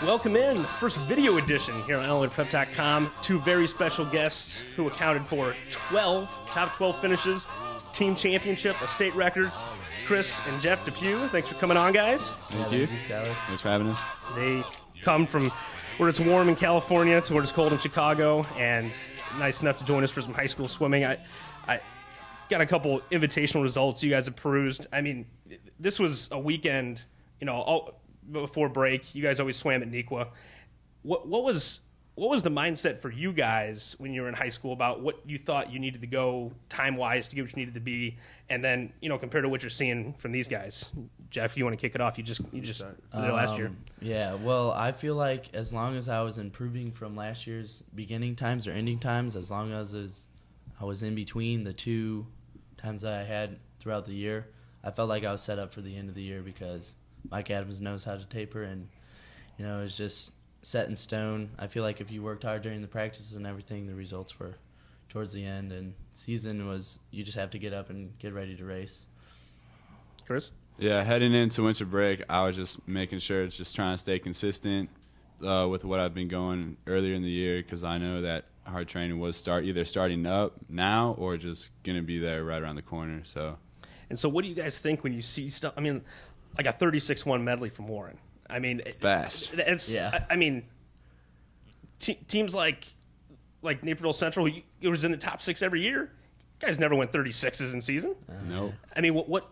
Welcome in, first video edition here on LAPrep.com. Two very special guests who accounted for top 12 finishes, team championship, a state record. Chris and Jeff Depew, thanks for coming on, guys. Thank you, Skyler. Thanks for having us. They come from where it's warm in California to where it's cold in Chicago, and nice enough to join us for some high school swimming. I got a couple invitational results you guys have perused. I mean, this was a weekend, before break. You guys always swam at Nequa. What was the mindset for you guys when you were in high school about what you thought you needed to go time-wise to get what you needed to be, and then, compared to what you're seeing from these guys? Jeff, you want to kick it off? You just did it last year. Yeah, well, I feel like as long as I was improving from last year's beginning times or ending times, as long as I was in between the two times that I had throughout the year, I felt like I was set up for the end of the year because Mike Adams knows how to taper, and, it was just set in stone. I feel like if you worked hard during the practices and everything, the results were towards the end, and season was you just have to get up and get ready to race. Chris? Yeah, heading into winter break, I was just making sure it's just trying to stay consistent with what I've been going earlier in the year, because I know that hard training was either starting up now or just going to be there right around the corner. And so what do you guys think when you see stuff? I mean, like a 36-1 medley from Warren. I mean, fast. I mean, teams like Naperville Central, it was in the top 6 every year. You guys never went 36s in season. No. I mean, what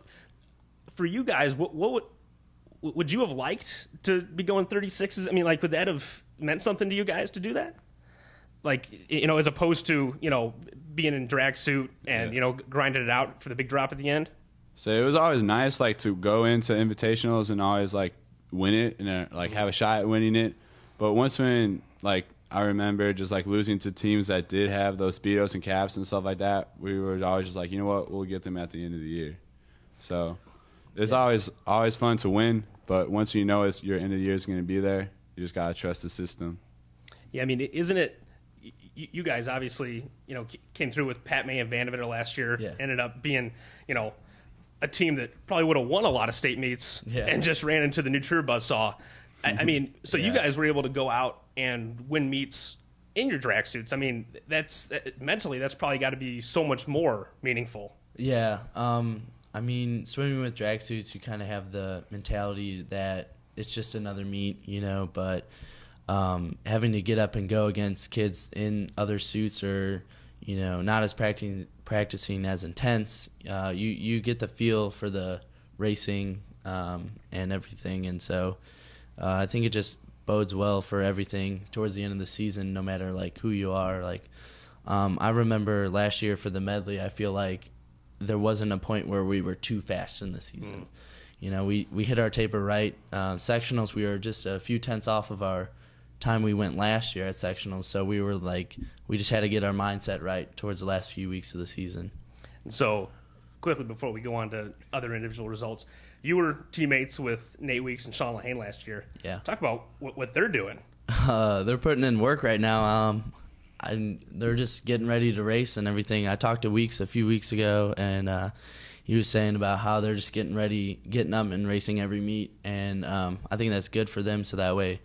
for you guys? What would you have liked to be going 36s? I mean, would that have meant something to you guys to do that? As opposed to being in drag suit and grinding it out for the big drop at the end. So it was always nice, to go into invitationals and always win it and have a shot at winning it. But once when I remember just losing to teams that did have those speedos and caps and stuff like that, we were always just you know what, we'll get them at the end of the year. So it's always fun to win, but once you know your end of the year is going to be there, you just gotta trust the system. Yeah, I mean, isn't it? You guys obviously came through with Pat May and Vandevetter last year. Yeah. Ended up being a team that probably would have won a lot of state meets and just ran into the New Trier buzzsaw. I mean, so you guys were able to go out and win meets in your drag suits. I mean, mentally that's probably got to be so much more meaningful. Yeah. I mean, swimming with drag suits, you kind of have the mentality that it's just another meet, but having to get up and go against kids in other suits or, not as practicing as intense, you get the feel for the racing and everything. And so I think it just bodes well for everything towards the end of the season, no matter who you are. I remember last year for the medley, I feel like there wasn't a point where we were too fast in the season. We hit our taper right. Sectionals, we were just a few tenths off of our time we went last year at sectionals, so we were we just had to get our mindset right towards the last few weeks of the season. So quickly before we go on to other individual results, you were teammates with Nate Weeks and Sean Lahane last year. Yeah. Talk about what they're doing. They're putting in work right now. They're just getting ready to race and everything. I talked to Weeks a few weeks ago, and he was saying about how they're just getting up and racing every meet, and I think that's good for them, so that way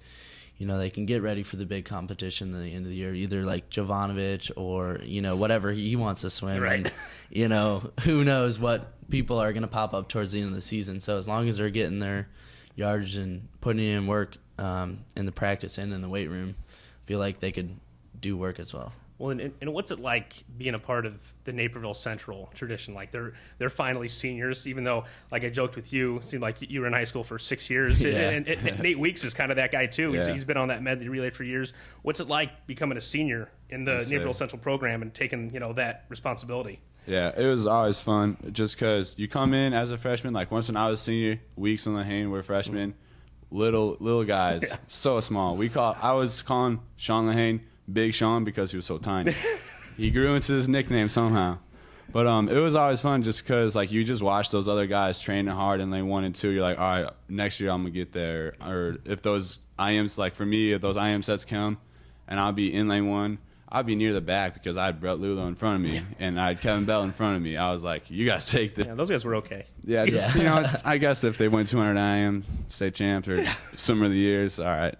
they can get ready for the big competition at the end of the year, either like Jovanovic or, whatever he wants to swim. Right. And, who knows what people are going to pop up towards the end of the season. So as long as they're getting their yardage and putting in work in the practice and in the weight room, I feel like they could do work as well. Well, and what's it like being a part of the Naperville Central tradition? They're finally seniors, even though, I joked with you, it seemed like you were in high school for 6 years. Yeah. And Nate Weeks is kind of that guy, too. Yeah. He's been on that medley relay for years. What's it like becoming a senior in the Naperville Central program and taking, that responsibility? Yeah, it was always fun just because you come in as a freshman. Once when I was a senior, Weeks and Lahane were freshmen, little guys, so small. I was calling Sean Lahane Big Sean because he was so tiny. He grew into his nickname somehow. But it was always fun just because you just watch those other guys training hard in lane 1 and 2. You're like, all right, next year I'm going to get there. Or if those IMs, for me, if those IM sets come and I'll be in lane 1, I'd be near the back because I had Brett Lulo in front of me and I had Kevin Bell in front of me. I was like, you guys take this. Yeah, those guys were okay. Yeah, just, I guess if they win 200 IM, state champs or swimmer of the year, it's all right.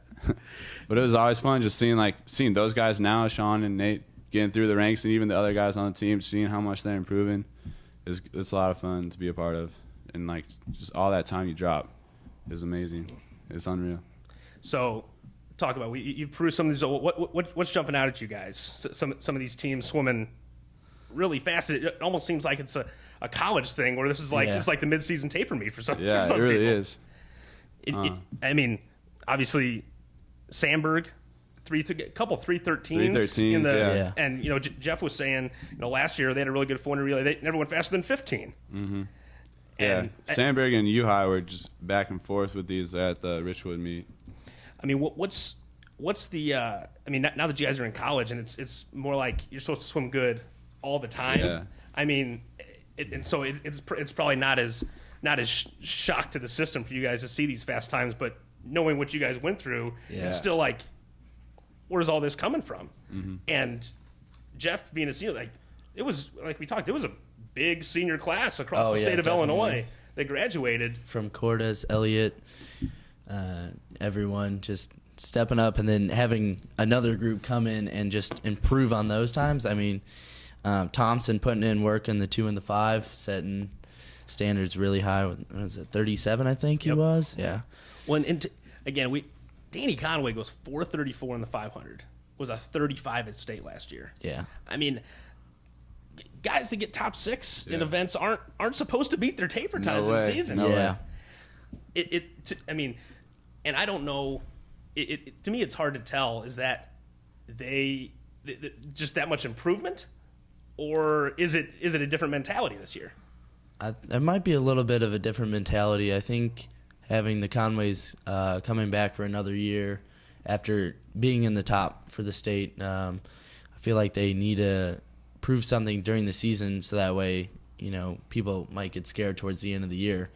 But it was always fun just seeing those guys now, Sean and Nate, getting through the ranks, and even the other guys on the team, seeing how much they're improving. It's a lot of fun to be a part of, and like just all that time you drop is amazing. It's unreal. So, talk about you've proved some of these. What's jumping out at you guys? Some of these teams swimming really fast. It almost seems like it's a college thing where this is like it's like the midseason taper meet for some. Yeah, for some it really people. is. I mean, obviously, Sandberg. Couple 313s in the yeah. And Jeff was saying last year they had a really good 400 relay. They never went faster than 15. Mm-hmm. Yeah, Sandberg and U-High were just back and forth with these at the Richwood meet. I mean, what's the? I mean, now that you guys are in college and it's more like you're supposed to swim good all the time. Yeah. I mean, it's probably not as shock to the system for you guys to see these fast times, but knowing what you guys went through, it's still like, where's all this coming from? Mm-hmm. And Jeff being a senior, like it was like we talked, it was a big senior class across the state of Illinois that graduated. From Cordes, Elliott, everyone just stepping up, and then having another group come in and just improve on those times. I mean, Thompson putting in work in the 2 and the 5, setting standards really high. What was it, 37, I think he was? Yeah. Well, again, Danny Conway goes 434 in the 500. Was a 35 at state last year. Yeah. I mean, guys that get top 6 in events aren't supposed to beat their taper times in the season. No way. I mean, and I don't know. To me, it's hard to tell. Is that they just that much improvement, or is it a different mentality this year? There might be a little bit of a different mentality. I think having the Conways coming back for another year after being in the top for the state, I feel like they need to prove something during the season so that way, people might get scared towards the end of the year.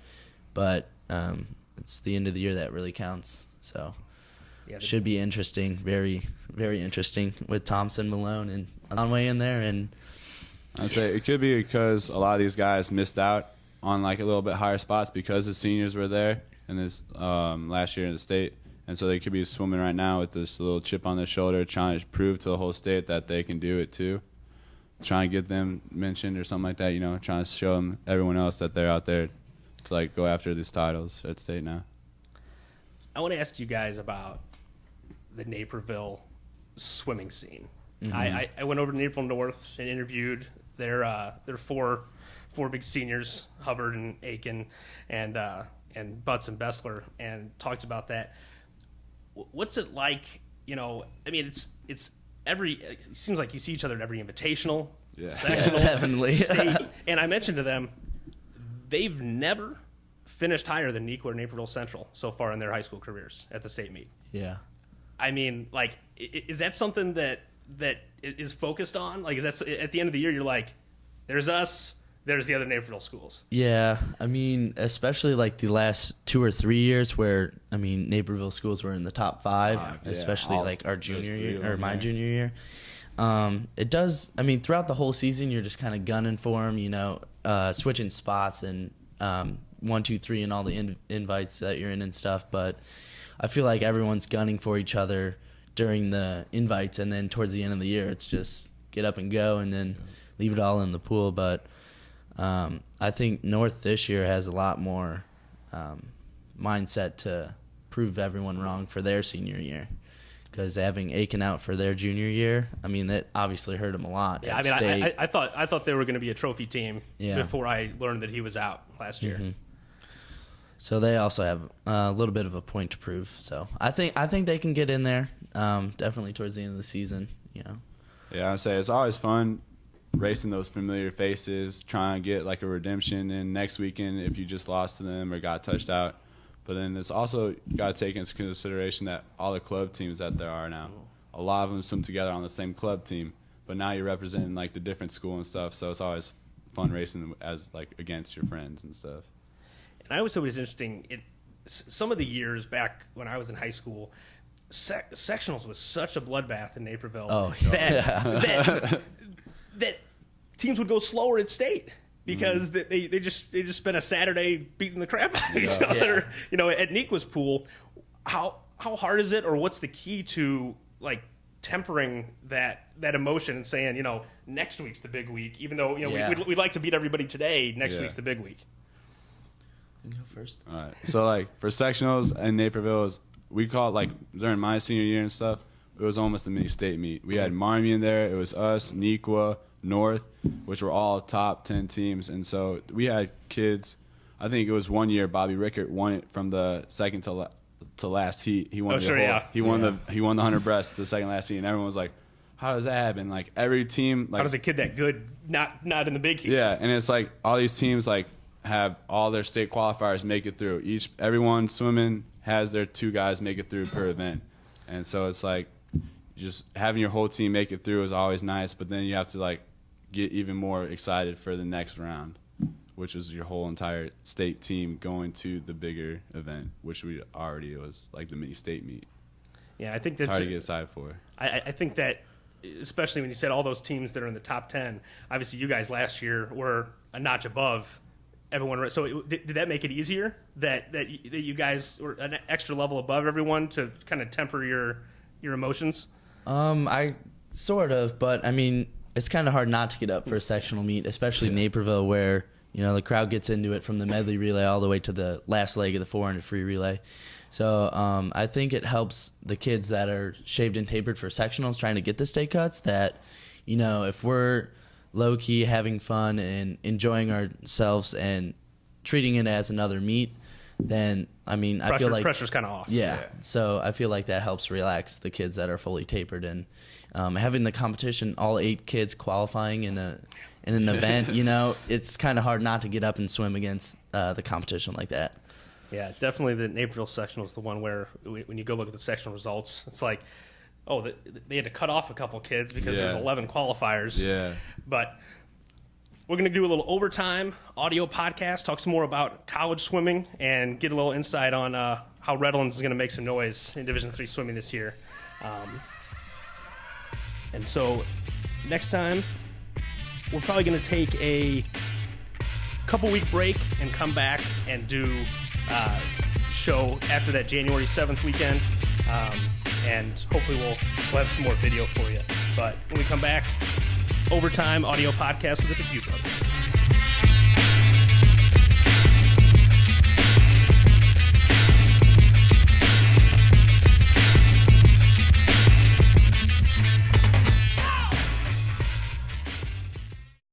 But it's the end of the year that really counts. So should be interesting, very, very interesting with Thompson, Malone, and Conway in there. And I'd say it could be because a lot of these guys missed out on like a little bit higher spots because the seniors were there in this last year in the state, and so they could be swimming right now with this little chip on their shoulder, trying to prove to the whole state that they can do it too. Trying to get them mentioned or something like that, trying to show them, everyone else, that they're out there to like go after these titles at state now. I want to ask you guys about the Naperville swimming scene. Mm-hmm. I went over to Naperville North and interviewed their four big seniors, Hubbard and Aiken and Butts and Bessler, and talked about that. What's it like? I mean, it's it seems like you see each other at every invitational, sectional, definitely. state. And I mentioned to them, they've never finished higher than Nequa or Naperville Central so far in their high school careers at the state meet. Yeah. I mean, like, is that something that is focused on? Like, is that at the end of the year you're like, there's us, there's the other Naperville schools? Yeah, I mean, especially like the last 2 or 3 years where, I mean, Naperville schools were in the top 5, especially like our junior year or my junior year. It does, I mean, throughout the whole season, you're just kind of gunning for them, switching spots and 1, 2, 3 and all the invites that you're in and stuff. But I feel like everyone's gunning for each other during the invites, and then towards the end of the year, it's just get up and go and then leave it all in the pool. But I think North this year has a lot more mindset to prove everyone wrong for their senior year, because having Aiken out for their junior year, I mean, that obviously hurt him a lot. Yeah, I thought they were going to be a trophy team before I learned that he was out last year. Mm-hmm. So they also have a little bit of a point to prove. So I think they can get in there, definitely towards the end of the season. Yeah, I'd say it's always fun racing those familiar faces, trying to get like a redemption in next weekend if you just lost to them or got touched out. But then it's also got to take into consideration that all the club teams that there are now, a lot of them swim together on the same club team, but now you're representing like the different school and stuff. So it's always fun racing as like against your friends and stuff. And I always thought it was interesting. Some of the years back when I was in high school, sectionals was such a bloodbath in Naperville that teams would go slower at state because they just spent a Saturday beating the crap out of each other. At Nequa's pool, how how hard is it, or what's the key to like tempering that emotion and saying, next week's the big week, even though we'd like to beat everybody today. Next week's the big week. You go first. All right. So like for sectionals in Naperville, we call it like during my senior year and stuff. It was almost a mini state meet. We had Marmion there. It was us, Nequa, North, which were all top 10 teams, and so we had kids. I think it was one year Bobby Rickert won it from the second to last heat. He won He won the 100 breast the second last heat, and everyone was like, "How does that happen?" Like every team, like how does a kid that good not in the big heat? Yeah, and it's like all these teams like have all their state qualifiers make it through. Everyone swimming has their 2 guys make it through per event, and so it's like just having your whole team make it through is always nice, but then you have to like get even more excited for the next round, which is your whole entire state team going to the bigger event, which was like the mini state meet. Yeah, I think that's hard to get excited for. I think that, especially when you said all those teams that are in the top 10, obviously you guys last year were a notch above everyone. So did that make it easier that you guys were an extra level above everyone to kind of temper your emotions? I sort of, but I mean, it's kind of hard not to get up for a sectional meet, especially Naperville, where the crowd gets into it from the medley relay all the way to the last leg of the 400 free relay. So I think it helps the kids that are shaved and tapered for sectionals trying to get the state cuts that, if we're low-key having fun and enjoying ourselves and treating it as another meet, then, I mean, I feel like pressure's kind of off. Yeah. So I feel like that helps relax the kids that are fully tapered, and having the competition, all 8 kids qualifying in an event, it's kind of hard not to get up and swim against the competition like that. Yeah, definitely the Naperville sectional is the one where when you go look at the sectional results, it's like, oh, they had to cut off a couple kids because there's 11 qualifiers. Yeah. But we're going to do a little overtime audio podcast, talk some more about college swimming, and get a little insight on how Redlands is going to make some noise in Division III swimming this year. And so next time, we're probably going to take a couple-week break and come back and do show after that January 7th weekend. And hopefully we'll have some more video for you. But when we come back, overtime audio podcast with the Few Brothers.